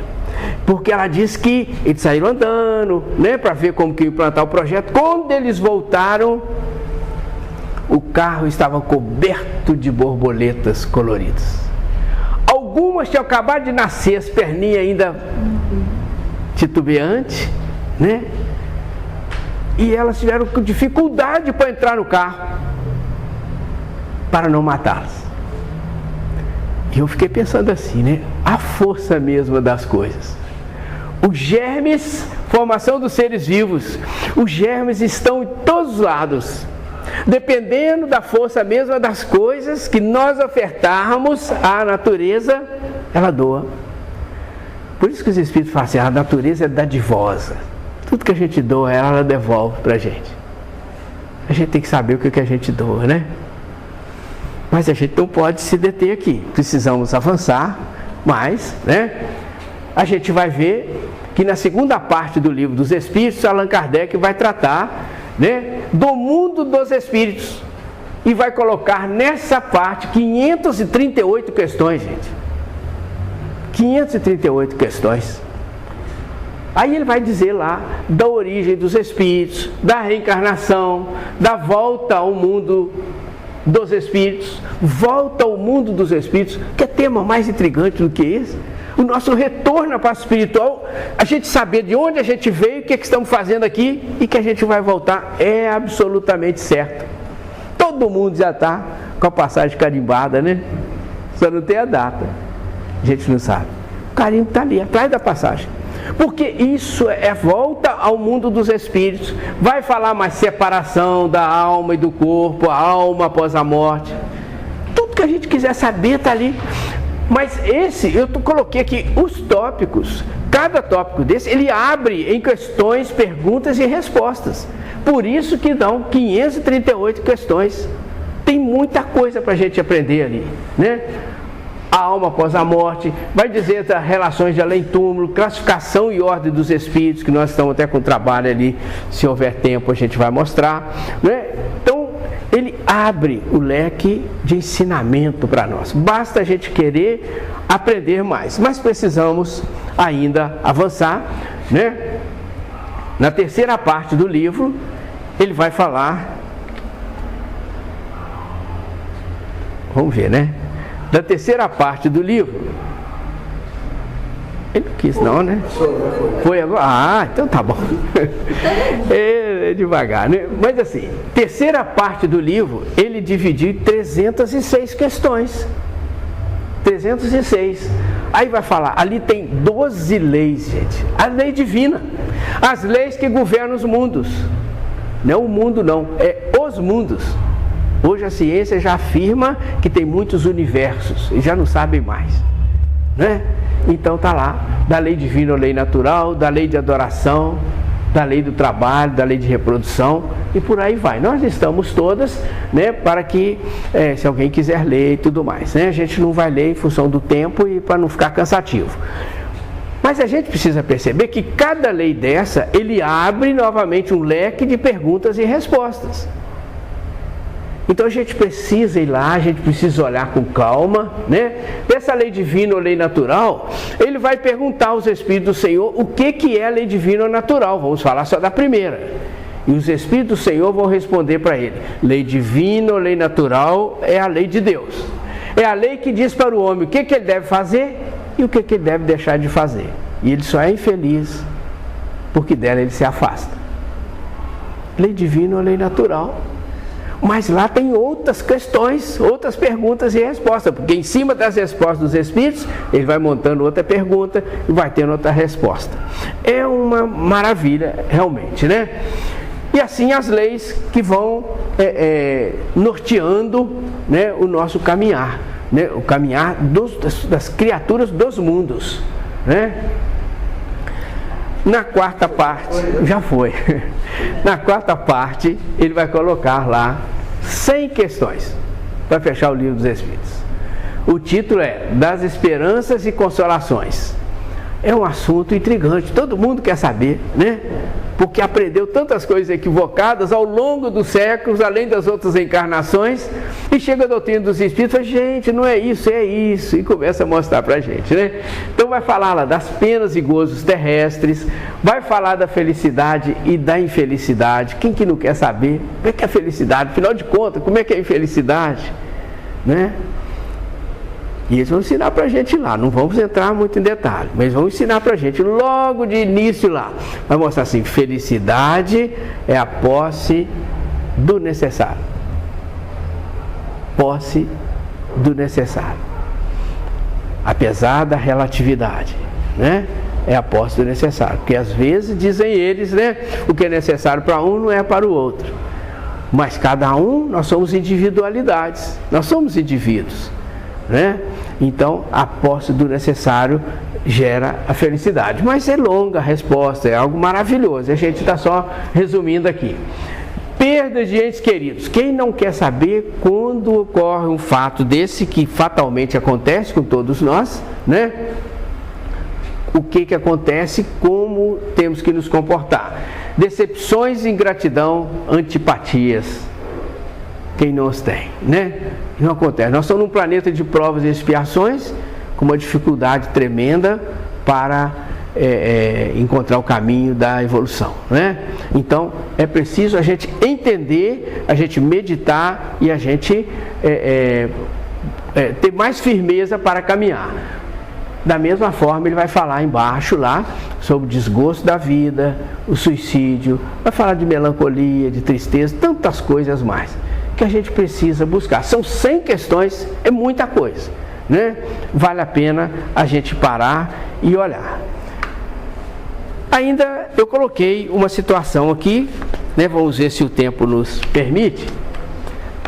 porque ela diz que eles saíram andando, né, para ver como que ia implantar o projeto. Quando eles voltaram, o carro estava coberto de borboletas coloridas. Algumas tinham acabado de nascer, as perninhas ainda titubeantes, né? E elas tiveram dificuldade para entrar no carro, para não matá-las. E eu fiquei pensando assim, né? A força mesmo das coisas. Os germes, formação dos seres vivos, os germes estão em todos os lados. Dependendo da força mesma das coisas que nós ofertarmos à natureza, ela doa. Por isso que os Espíritos falam assim, a natureza é dadivosa. Tudo que a gente doa, ela devolve para a gente. A gente tem que saber o que a gente doa, né? Mas a gente não pode se deter aqui. Precisamos avançar, mas, né? A gente vai ver que na segunda parte do Livro dos Espíritos, Allan Kardec vai tratar, né, do mundo dos espíritos. E vai colocar nessa parte 538 questões, gente. 538 questões. Aí ele vai dizer lá da origem dos espíritos, da reencarnação, da volta ao mundo dos espíritos, volta ao mundo dos espíritos, que é tema mais intrigante do que esse. O nosso retorno à parte espiritual, a gente saber de onde a gente veio, o que estamos fazendo aqui e que a gente vai voltar, é absolutamente certo. Todo mundo já está com a passagem carimbada, né? Só não tem a data, a gente não sabe. O carimbo está ali, atrás da passagem. Porque isso é volta ao mundo dos espíritos. Vai falar mais separação da alma e do corpo, a alma após a morte. Tudo que a gente quiser saber está ali. Mas eu coloquei aqui os tópicos. Cada tópico desse, ele abre em questões, perguntas e respostas. Por isso que dão 538 questões. Tem muita coisa para a gente aprender ali, né? A alma após a morte, vai dizer das relações de além-túmulo, classificação e ordem dos espíritos, que nós estamos até com trabalho ali, se houver tempo a gente vai mostrar, né? Então, ele abre o leque de ensinamento para nós. Basta a gente querer aprender mais, mas precisamos ainda avançar, né? Na terceira parte do livro, ele vai falar, vamos ver, né? Da terceira parte do livro, ele não quis não, né? Foi agora? Ah, então tá bom. É devagar, né? Mas assim, terceira parte do livro, ele dividiu em 306 questões. 306. Aí vai falar, ali tem 12 leis, gente. A lei divina. As leis que governam os mundos. Não o mundo não, é os mundos. Hoje a ciência já afirma que tem muitos universos e já não sabem mais, né? Então está lá, da lei divina ou lei natural, da lei de adoração, da lei do trabalho, da lei de reprodução e por aí vai. Nós estamos todas, né, para que, se alguém quiser ler e tudo mais, né? A gente não vai ler em função do tempo e para não ficar cansativo. Mas a gente precisa perceber que cada lei dessa, ele abre novamente um leque de perguntas e respostas. Então a gente precisa ir lá, a gente precisa olhar com calma, né? Dessa lei divina ou lei natural, ele vai perguntar aos Espíritos do Senhor o que é a lei divina ou natural. Vamos falar só da primeira. E os Espíritos do Senhor vão responder para ele: lei divina ou lei natural é a lei de Deus. É a lei que diz para o homem o que ele deve fazer e o que ele deve deixar de fazer. E ele só é infeliz porque dela ele se afasta. Lei divina ou lei natural. Mas lá tem outras questões, outras perguntas e respostas, porque em cima das respostas dos Espíritos, ele vai montando outra pergunta e vai tendo outra resposta. É uma maravilha, realmente, né? E assim as leis que vão norteando, né, o nosso caminhar, né? O caminhar das criaturas dos mundos, né? Na quarta parte, já foi. Na quarta parte, ele vai colocar lá 100 questões para fechar o livro dos Espíritos. O título é Das Esperanças e Consolações. É um assunto intrigante, todo mundo quer saber, né? Porque aprendeu tantas coisas equivocadas ao longo dos séculos, além das outras encarnações, e chega a doutrina dos Espíritos e fala: gente, não é isso, e começa a mostrar pra gente, né? Então vai falar lá das penas e gozos terrestres, vai falar da felicidade e da infelicidade. Quem que não quer saber como é que é a felicidade? Afinal de contas, como é que é a infelicidade, né? E eles vão ensinar pra gente lá, não vamos entrar muito em detalhe, mas vão ensinar pra gente logo de início lá. Vai mostrar assim: felicidade é a posse do necessário. Posse do necessário. Apesar da relatividade, né? É a posse do necessário. Porque às vezes dizem eles, né? O que é necessário para um não é para o outro. Mas cada um, nós somos individualidades, nós somos indivíduos, né? Então a posse do necessário gera a felicidade. Mas é longa a resposta, é algo maravilhoso. A gente está só resumindo aqui. Perda de entes queridos. Quem não quer saber quando ocorre um fato desse, que fatalmente acontece com todos nós, né? O que acontece, como temos que nos comportar. Decepções, ingratidão, antipatias. Quem não os tem, né? Não acontece. Nós estamos num planeta de provas e expiações, com uma dificuldade tremenda para encontrar o caminho da evolução, né? Então é preciso a gente entender, a gente meditar e a gente ter mais firmeza para caminhar. Da mesma forma, ele vai falar embaixo lá sobre o desgosto da vida, o suicídio, vai falar de melancolia, de tristeza, tantas coisas mais que a gente precisa buscar. São 100 questões, é muita coisa, né? Vale a pena a gente parar e olhar. Ainda eu coloquei uma situação aqui, né? Vamos ver se o tempo nos permite,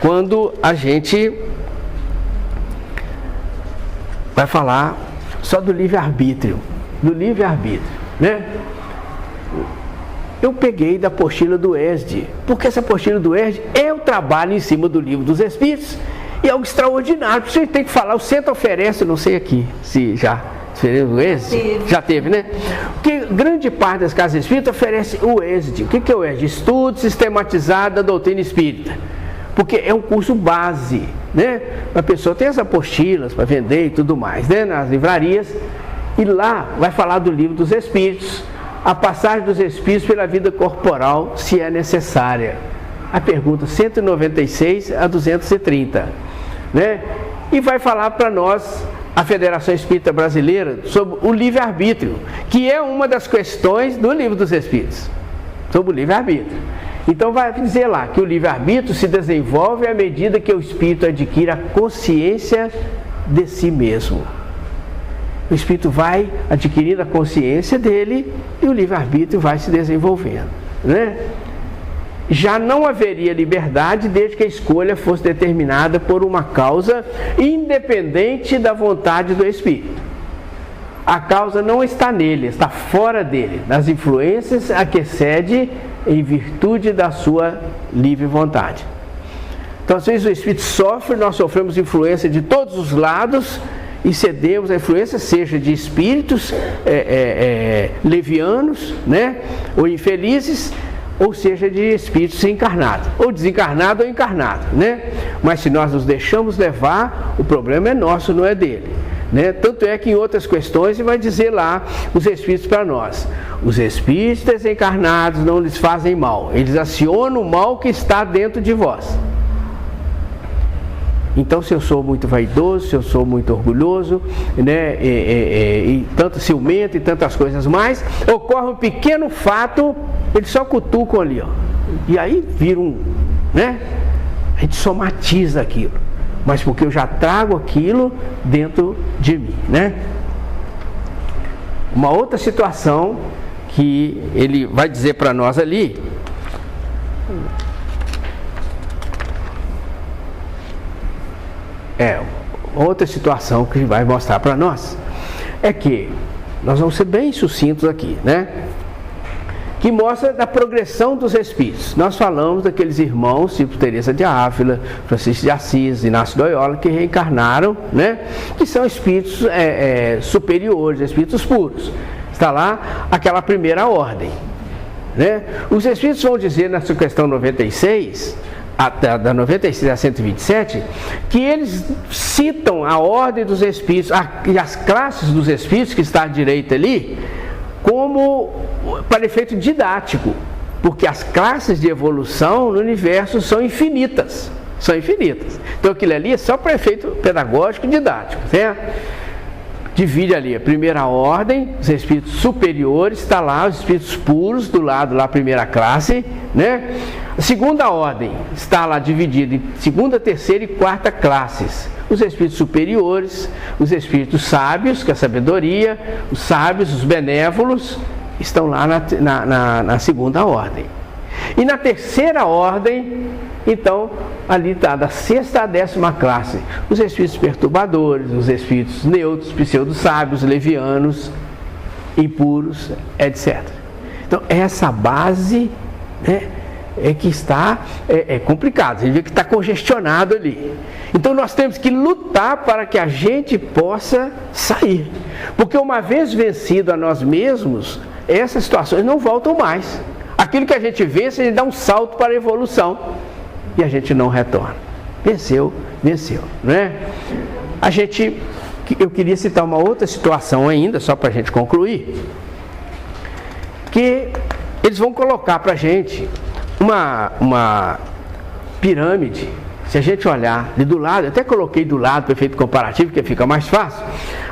quando a gente vai falar só do livre-arbítrio, né? Eu peguei da apostila do ESD, porque essa apostila do ESD é o trabalho em cima do Livro dos Espíritos, e é algo extraordinário. Você tem que falar, o centro oferece, não sei aqui, se já o ESD? Já teve, né? Porque grande parte das casas espíritas oferece o ESD. O que é o ESD? Estudo Sistematizado da Doutrina Espírita. Porque é um curso base, né? A pessoa tem as apostilas para vender e tudo mais, né? Nas livrarias. E lá vai falar do Livro dos Espíritos, a passagem dos Espíritos pela vida corporal, se é necessária. A pergunta 196 a 230, né? E vai falar para nós a Federação Espírita Brasileira sobre o livre-arbítrio, que é uma das questões do Livro dos Espíritos, sobre o livre-arbítrio. Então vai dizer lá que o livre-arbítrio se desenvolve à medida que o espírito adquire a consciência de si mesmo. O espírito vai adquirindo a consciência dele e o livre-arbítrio vai se desenvolvendo, né? Já não haveria liberdade desde que a escolha fosse determinada por uma causa independente da vontade do espírito. A causa não está nele, está fora dele, nas influências a que cede em virtude da sua livre vontade. Então, às vezes o espírito sofre, nós sofremos influência de todos os lados e cedemos a influência, seja de espíritos levianos, né, ou infelizes, ou seja, de espíritos encarnados, ou desencarnado ou encarnado, né? Mas se nós nos deixamos levar, o problema é nosso, não é dele, né? Tanto é que em outras questões ele vai dizer lá os espíritos para nós: os espíritos desencarnados não lhes fazem mal, eles acionam o mal que está dentro de vós. Então, se eu sou muito vaidoso, se eu sou muito orgulhoso, né, e tanto ciumento e tantas coisas mais, ocorre um pequeno fato, eles só cutucam ali, ó, e aí vira né, a gente somatiza aquilo, mas porque eu já trago aquilo dentro de mim, né? Uma outra situação que ele vai dizer para nós ali, outra situação que vai mostrar para nós, é que nós vamos ser bem sucintos aqui, né? Que mostra da progressão dos espíritos. Nós falamos daqueles irmãos, tipo Teresa de Ávila, Francisco de Assis, Inácio de Loyola, que reencarnaram, né? Que são espíritos superiores, espíritos puros. Está lá aquela primeira ordem, né? Os espíritos vão dizer nessa questão 96, da 96 a 127, que eles citam a ordem dos espíritos e as classes dos espíritos, que está à direita ali, como para efeito didático, porque as classes de evolução no universo são infinitas. Então aquilo ali é só para efeito pedagógico e didático, certo? Divide ali a primeira ordem, os espíritos superiores, está lá os espíritos puros, do lado lá a primeira classe, né? A segunda ordem está lá dividida em segunda, terceira e quarta classes. Os espíritos superiores, os espíritos sábios, que é a sabedoria, os sábios, os benévolos, estão lá na segunda ordem. E na terceira ordem, então, ali está da sexta à 10ª classe, os espíritos perturbadores, os espíritos neutros, pseudo-sábios, levianos, impuros, etc. Então, essa base, né, é que está complicado, você vê que está congestionado ali. Então nós temos que lutar para que a gente possa sair, porque uma vez vencido a nós mesmos, essas situações não voltam mais. Aquilo que a gente vence, ele dá um salto para a evolução e a gente não retorna. Venceu, né? Eu queria citar uma outra situação ainda, só para a gente concluir, que eles vão colocar para a gente uma pirâmide. Se a gente olhar de do lado, até coloquei do lado para efeito comparativo, porque fica mais fácil,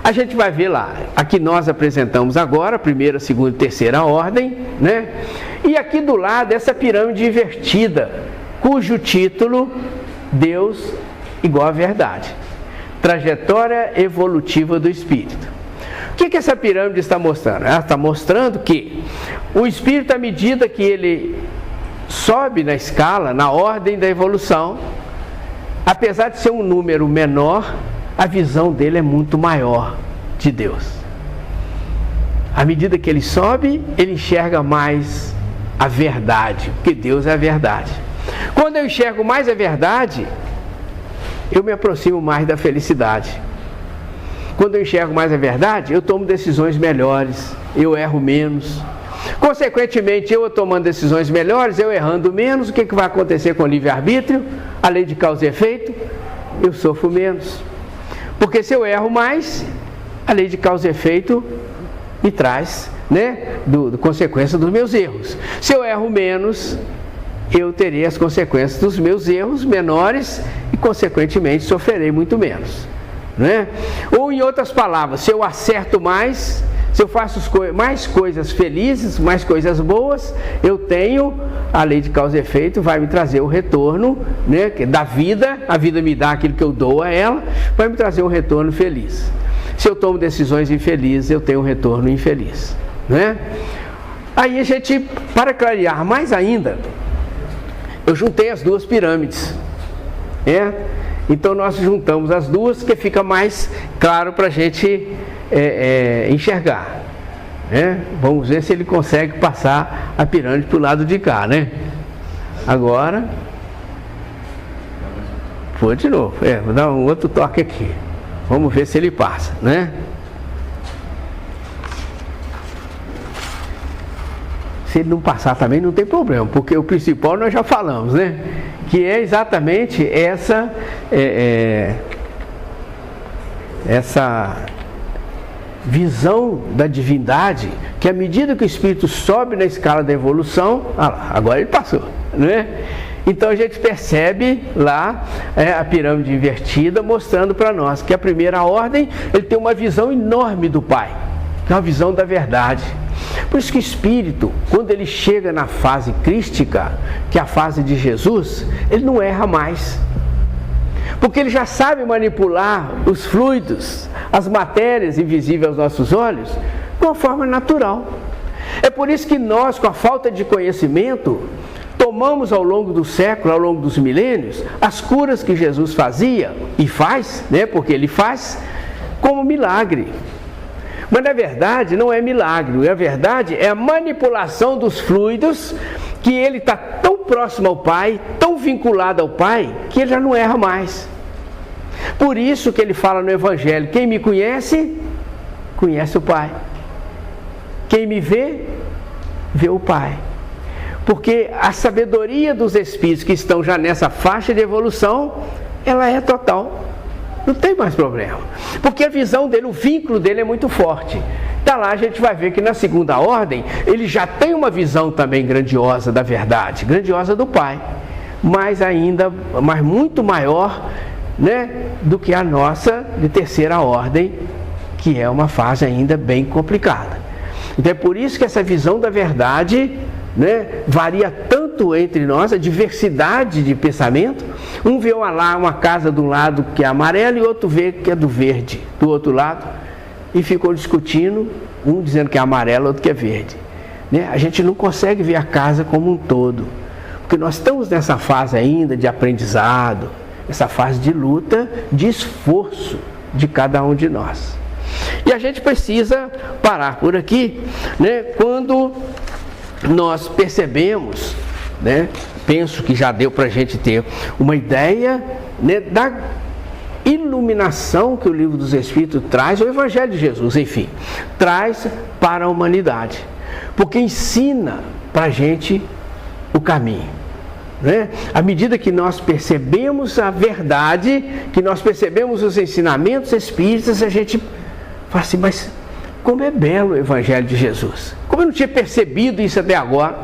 a gente vai ver lá, aqui nós apresentamos agora a primeira, segunda e terceira ordem, né? E aqui do lado essa pirâmide invertida, cujo título, Deus igual a verdade, trajetória evolutiva do espírito. O que essa pirâmide está mostrando? Ela está mostrando que o espírito, à medida que ele sobe na escala, na ordem da evolução, apesar de ser um número menor, a visão dele é muito maior de Deus. À medida que ele sobe, ele enxerga mais a verdade, porque Deus é a verdade. Quando eu enxergo mais a verdade, eu me aproximo mais da felicidade. Quando eu enxergo mais a verdade, eu tomo decisões melhores, eu erro menos. Consequentemente, eu tomando decisões melhores, eu errando menos, o que vai acontecer com o livre-arbítrio? A lei de causa e efeito, eu sofro menos. Porque se eu erro mais, a lei de causa e efeito me traz, né, consequência dos meus erros. Se eu erro menos, eu terei as consequências dos meus erros menores e, consequentemente, sofrerei muito menos, né? Ou, em outras palavras, se eu acerto mais, se eu faço mais coisas felizes, mais coisas boas, eu tenho a lei de causa e efeito, vai me trazer o retorno, né, da vida. A vida me dá aquilo que eu dou a ela, vai me trazer um retorno feliz. Se eu tomo decisões infelizes, eu tenho um retorno infeliz, né? Aí a gente, para clarear mais ainda, eu juntei as duas pirâmides, né? Então nós juntamos as duas, que fica mais claro para a gente enxergar, né? Vamos ver se ele consegue passar a pirâmide para o lado de cá, né? Agora, foi de novo, vou dar um outro toque aqui, vamos ver se ele passa, né? Se ele não passar também não tem problema, porque o principal nós já falamos, né? Que é exatamente essa visão da divindade, que à medida que o espírito sobe na escala da evolução, agora ele passou, né? Então a gente percebe lá a pirâmide invertida, mostrando para nós que a primeira ordem, ele tem uma visão enorme do Pai, que é uma visão da verdade. Por isso que o espírito, quando ele chega na fase crística, que é a fase de Jesus, ele não erra mais. Porque ele já sabe manipular os fluidos, as matérias invisíveis aos nossos olhos, de uma forma natural. É por isso que nós, com a falta de conhecimento, tomamos ao longo do século, ao longo dos milênios, as curas que Jesus fazia e faz, né, porque ele faz, como milagre. Mas na verdade não é milagre, na verdade é a manipulação dos fluidos, que ele está tão próximo ao Pai, tão vinculado ao Pai, que ele já não erra mais. Por isso que ele fala no Evangelho: quem me conhece, conhece o Pai. Quem me vê, vê o Pai. Porque a sabedoria dos espíritos que estão já nessa faixa de evolução, ela é total. Não tem mais problema. Porque a visão dele, o vínculo dele é muito forte. Tá lá, a gente vai ver que na segunda ordem, ele já tem uma visão também grandiosa da verdade, grandiosa do Pai. Mas muito maior, né, do que a nossa de terceira ordem, que é uma fase ainda bem complicada. Então é por isso que essa visão da verdade, né, varia tanto entre nós, a diversidade de pensamento. Um vê lá uma casa de um lado que é amarela e outro vê que é do verde, do outro lado, e ficou discutindo, um dizendo que é amarelo, outro que é verde, né? A gente não consegue ver a casa como um todo, porque nós estamos nessa fase ainda de aprendizado, essa fase de luta, de esforço de cada um de nós. E a gente precisa parar por aqui, né, quando nós percebemos, né, penso que já deu para a gente ter uma ideia, né, da iluminação que o Livro dos Espíritos traz, o Evangelho de Jesus, enfim, traz para a humanidade, porque ensina para a gente o caminho, né? À medida que nós percebemos a verdade, que nós percebemos os ensinamentos espíritas, a gente fala assim: mas como é belo o Evangelho de Jesus, como eu não tinha percebido isso até agora,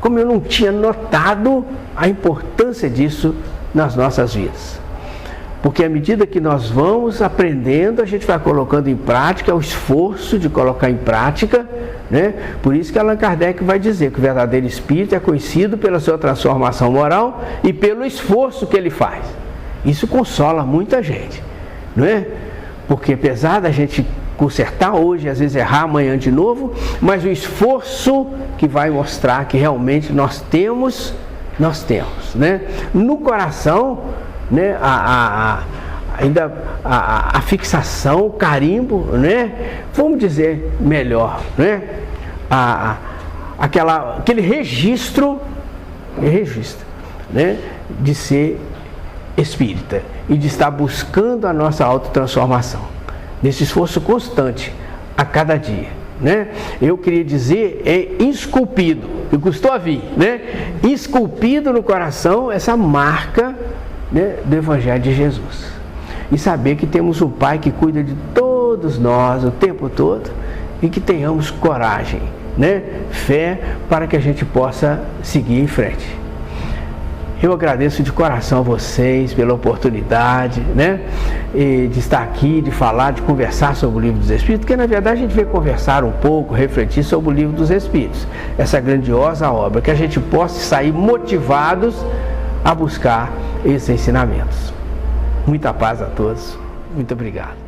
como eu não tinha notado a importância disso nas nossas vidas. Porque à medida que nós vamos aprendendo, a gente vai colocando em prática, é o esforço de colocar em prática, né? Por isso que Allan Kardec vai dizer que o verdadeiro espírito é conhecido pela sua transformação moral e pelo esforço que ele faz. Isso consola muita gente, não é? Porque apesar da gente consertar hoje, às vezes errar amanhã de novo, mas o esforço que vai mostrar que realmente nós temos, né? No coração, né, ainda a fixação, o carimbo, né? Vamos dizer melhor, né? Aquele registro, né, de ser espírita e de estar buscando a nossa autotransformação, nesse esforço constante a cada dia, né? Eu queria dizer, é esculpido, que custou a vir, né? Esculpido no coração essa marca, né, do Evangelho de Jesus, e saber que temos um Pai que cuida de todos nós o tempo todo, e que tenhamos coragem, né, fé, para que a gente possa seguir em frente. Eu agradeço de coração a vocês pela oportunidade, né, de estar aqui, de falar, de conversar sobre o Livro dos Espíritos, porque na verdade a gente veio conversar um pouco, refletir sobre o Livro dos Espíritos, essa grandiosa obra, que a gente possa sair motivados a buscar esses ensinamentos. Muita paz a todos. Muito obrigado.